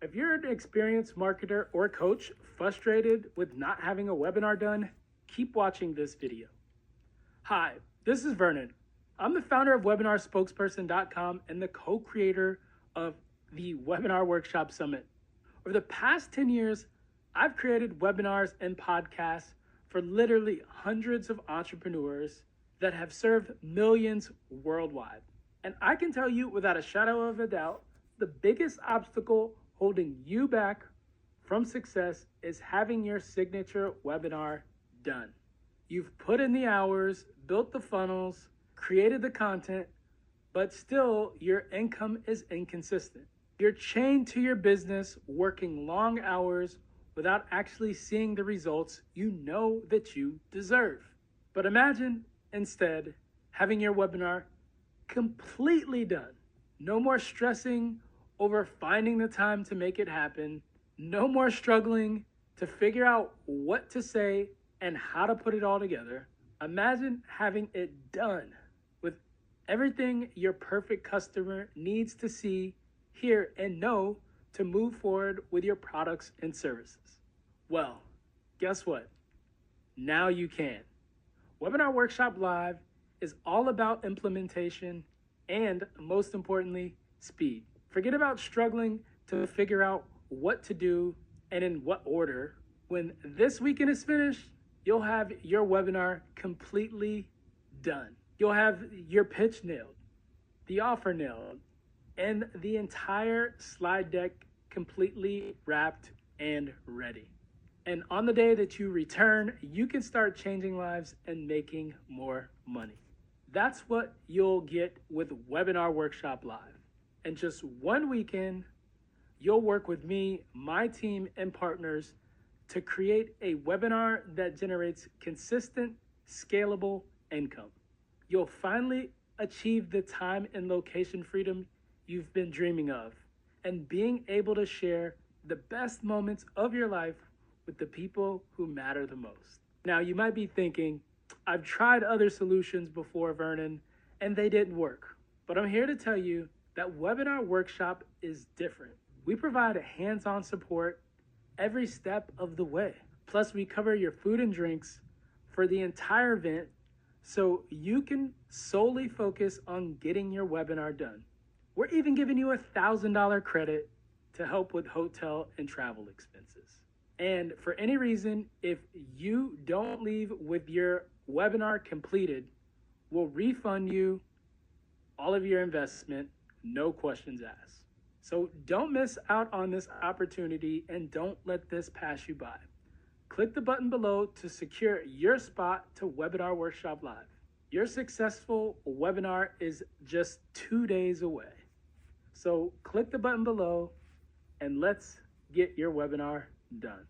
If you're an experienced marketer or coach frustrated with not having a webinar done, keep watching this video. Hi, this is Vernon. I'm the founder of webinarspokesperson.com and the co-creator of the Webinar Workshop Summit. Over the past 10 years, I've created webinars and podcasts for literally hundreds of entrepreneurs that have served millions worldwide. And I can tell you without a shadow of a doubt, the biggest obstacle holding you back from success is having your signature webinar done. You've put in the hours, built the funnels, created the content, but still your income is inconsistent. You're chained to your business, working long hours without actually seeing the results you know that you deserve. But imagine instead having your webinar completely done. No more stressing over finding the time to make it happen. No more struggling to figure out what to say and how to put it all together. Imagine having it done with everything your perfect customer needs to see, hear, and know to move forward with your products and services. Well, guess what? Now you can. Webinar Workshop Live is all about implementation and, most importantly, speed. Forget about struggling to figure out what to do and in what order. When this weekend is finished, you'll have your webinar completely done. You'll have your pitch nailed, the offer nailed, and the entire slide deck completely wrapped and ready. And on the day that you return, you can start changing lives and making more money. That's what you'll get with Webinar Workshop Live. In just one weekend, you'll work with me, my team, and partners to create a webinar that generates consistent, scalable income. You'll finally achieve the time and location freedom you've been dreaming of, and being able to share the best moments of your life with the people who matter the most. Now, you might be thinking, I've tried other solutions before, Vernon, and they didn't work. But I'm here to tell you that Webinar Workshop is different. We provide hands-on support every step of the way. Plus, we cover your food and drinks for the entire event so you can solely focus on getting your webinar done. We're even giving you $1,000 credit to help with hotel and travel expenses. And for any reason, if you don't leave with your webinar completed, we'll refund you all of your investment, no questions asked. So don't miss out on this opportunity and don't let this pass you by. Click the button below to secure your spot to Webinar Workshop Live. Your successful webinar is just 2 days away. So click the button below and let's get your webinar done.